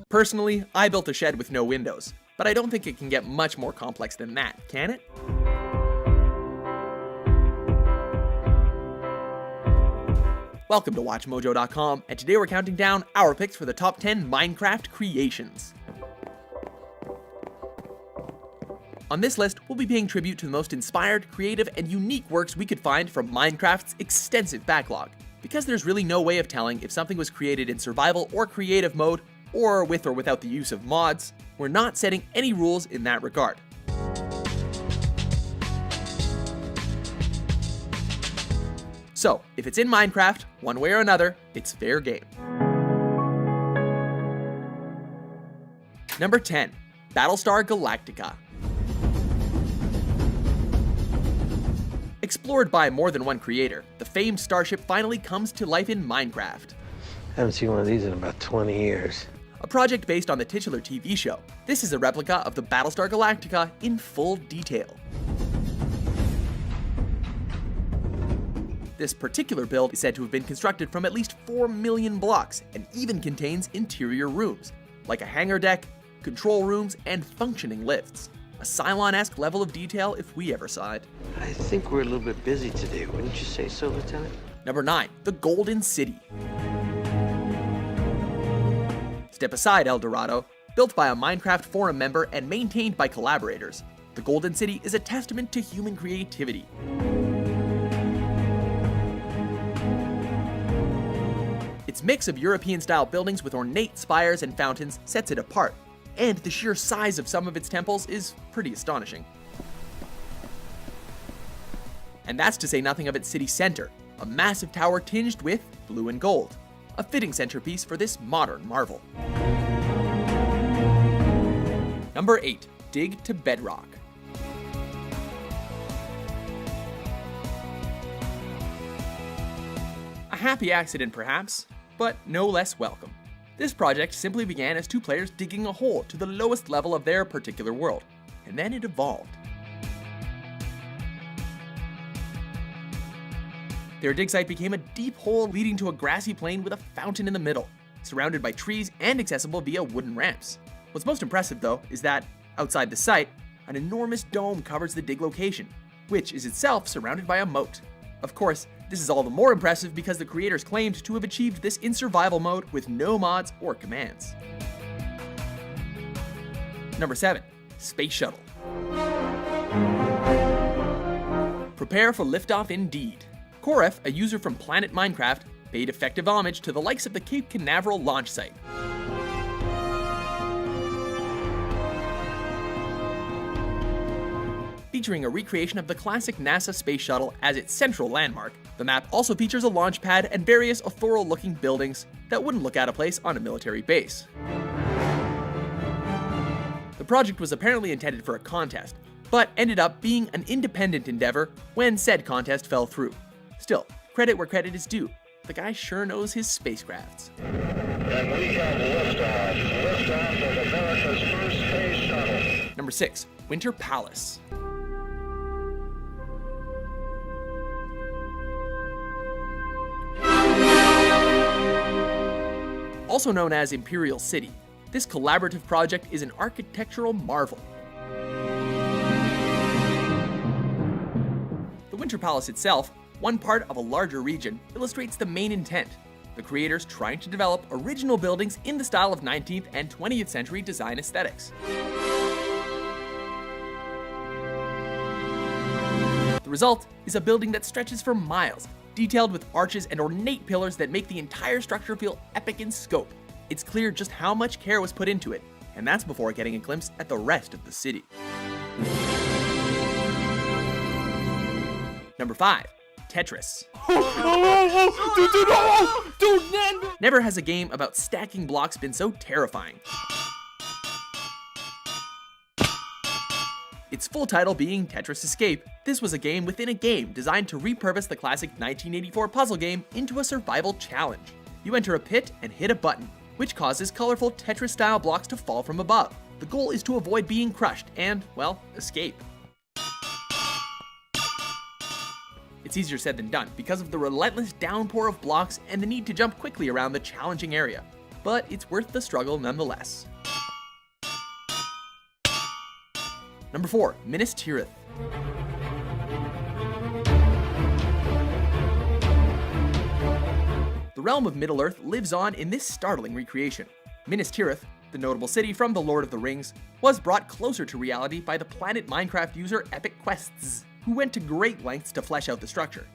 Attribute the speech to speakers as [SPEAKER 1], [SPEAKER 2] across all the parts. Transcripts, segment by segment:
[SPEAKER 1] Personally, I built a shed with no windows, but I don't think it can get much more complex than that, can it? Welcome to WatchMojo.com, and today we're counting down our picks for the top 10 Minecraft creations. On this list, we'll be paying tribute to the most inspired, creative, and unique works we could find from Minecraft's extensive backlog. Because there's really no way of telling if something was created in survival or creative mode, or with or without the use of mods, we're not setting any rules in that regard. So, if it's in Minecraft, one way or another, it's fair game. Number 10, Battlestar Galactica. Explored by more than one creator, the famed starship finally comes to life in Minecraft.
[SPEAKER 2] I haven't seen one of these in about 20 years.
[SPEAKER 1] A project based on the titular TV show, this is a replica of the Battlestar Galactica in full detail. This particular build is said to have been constructed from at least 4 million blocks and even contains interior rooms, like a hangar deck, control rooms, and functioning lifts. A Cylon-esque level of detail if we ever saw it.
[SPEAKER 2] I think we're a little bit busy today, wouldn't you say so, Lieutenant?
[SPEAKER 1] Number 9, the Golden City. Step aside, El Dorado. Built by a Minecraft forum member and maintained by collaborators, the Golden City is a testament to human creativity. Its mix of European-style buildings with ornate spires and fountains sets it apart, and the sheer size of some of its temples is pretty astonishing. And that's to say nothing of its city center, a massive tower tinged with blue and gold, a fitting centerpiece for this modern marvel. Number 8, Dig to Bedrock. A happy accident perhaps, but no less welcome. This project simply began as two players digging a hole to the lowest level of their particular world, and then it evolved. Their dig site became a deep hole leading to a grassy plain with a fountain in the middle, surrounded by trees and accessible via wooden ramps. What's most impressive though is that, outside the site, an enormous dome covers the dig location, which is itself surrounded by a moat. Of course, this is all the more impressive because the creators claimed to have achieved this in survival mode with no mods or commands. Number 7, Space Shuttle. Prepare for liftoff indeed. Koref, a user from Planet Minecraft, paid effective homage to the likes of the Cape Canaveral launch site. Featuring a recreation of the classic NASA space shuttle as its central landmark, the map also features a launch pad and various auroral-looking buildings that wouldn't look out of place on a military base. The project was apparently intended for a contest, but ended up being an independent endeavor when said contest fell through. Still, credit where credit is due. The guy sure knows his spacecrafts.
[SPEAKER 3] And we have liftoff. Liftoff of America's first space shuttle.
[SPEAKER 1] Number 6, Winter Palace. Also known as Imperial City, this collaborative project is an architectural marvel. The Winter Palace itself, one part of a larger region, illustrates the main intent: the creators trying to develop original buildings in the style of 19th and 20th century design aesthetics. The result is a building that stretches for miles, detailed with arches and ornate pillars that make the entire structure feel epic in scope. It's clear just how much care was put into it, and that's before getting a glimpse at the rest of the city. Number 5, Tetris. Never has a game about stacking blocks been so terrifying. Its full title being Tetris Escape, this was a game within a game designed to repurpose the classic 1984 puzzle game into a survival challenge. You enter a pit and hit a button, which causes colorful Tetris-style blocks to fall from above. The goal is to avoid being crushed and, well, escape. It's easier said than done because of the relentless downpour of blocks and the need to jump quickly around the challenging area, but it's worth the struggle nonetheless. Number 4, Minas Tirith. The realm of Middle-earth lives on in this startling recreation. Minas Tirith, the notable city from The Lord of the Rings, was brought closer to reality by the Planet Minecraft user Epic Quests, who went to great lengths to flesh out the structure.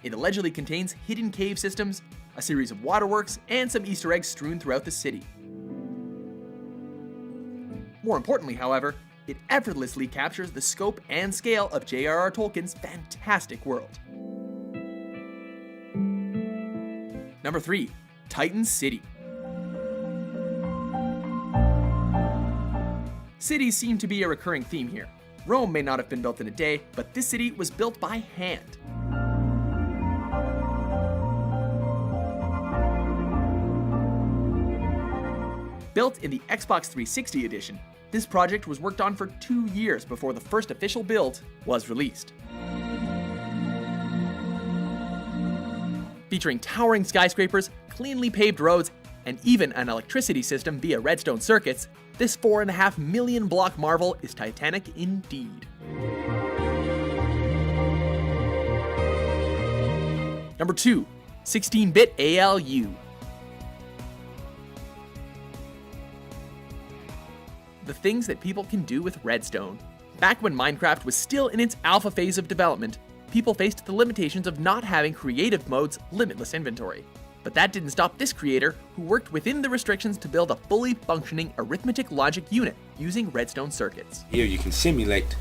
[SPEAKER 1] It allegedly contains hidden cave systems, a series of waterworks, and some Easter eggs strewn throughout the city. More importantly, however, it effortlessly captures the scope and scale of J.R.R. Tolkien's fantastic world. Number 3, Titan City. Cities seem to be a recurring theme here. Rome may not have been built in a day, but this city was built by hand. Built in the Xbox 360 edition, this project was worked on for 2 years before the first official build was released. Featuring towering skyscrapers, cleanly paved roads, and even an electricity system via redstone circuits, this 4.5 million block marvel is titanic indeed. Number 2, 16-bit ALU. The things that people can do with redstone. Back when Minecraft was still in its alpha phase of development, people faced the limitations of not having creative mode's limitless inventory. But that didn't stop this creator, who worked within the restrictions to build a fully functioning arithmetic logic unit using redstone circuits.
[SPEAKER 4] Here you can simulate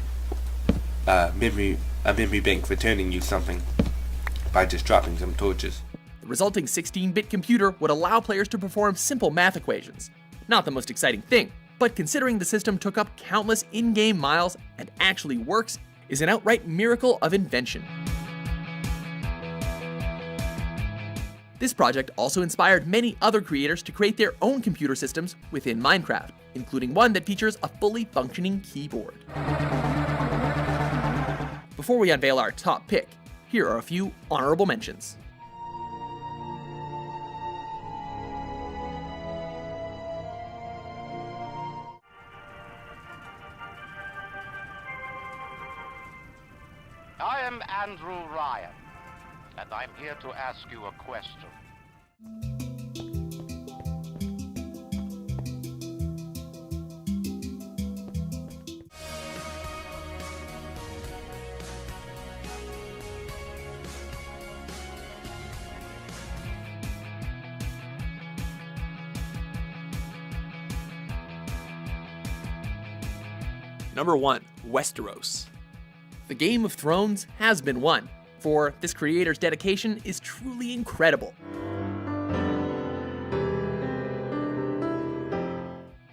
[SPEAKER 4] a memory bank returning you something by just dropping some torches.
[SPEAKER 1] The resulting 16-bit computer would allow players to perform simple math equations. Not the most exciting thing, but considering the system took up countless in-game miles and actually works, is an outright miracle of invention. This project also inspired many other creators to create their own computer systems within Minecraft, including one that features a fully functioning keyboard. Before we unveil our top pick, here are a few honorable mentions.
[SPEAKER 5] I am Andrew Ryan, and I'm here to ask you a question.
[SPEAKER 1] Number 1, Westeros. The Game of Thrones has been won, for this creator's dedication is truly incredible.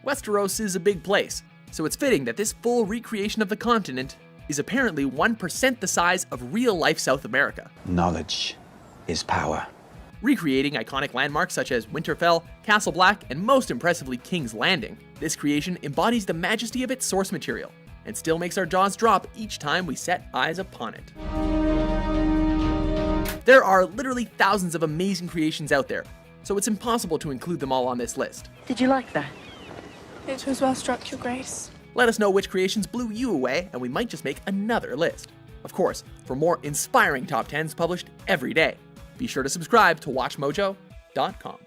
[SPEAKER 1] Westeros is a big place, so it's fitting that this full recreation of the continent is apparently 1% the size of real-life South America.
[SPEAKER 6] Knowledge is power.
[SPEAKER 1] Recreating iconic landmarks such as Winterfell, Castle Black, and most impressively King's Landing, this creation embodies the majesty of its source material, and still makes our jaws drop each time we set eyes upon it. There are literally thousands of amazing creations out there, so it's impossible to include them all on this list.
[SPEAKER 7] Did you like that?
[SPEAKER 8] It was well struck, Your Grace.
[SPEAKER 1] Let us know which creations blew you away, and we might just make another list. Of course, for more inspiring top 10s published every day, be sure to subscribe to WatchMojo.com.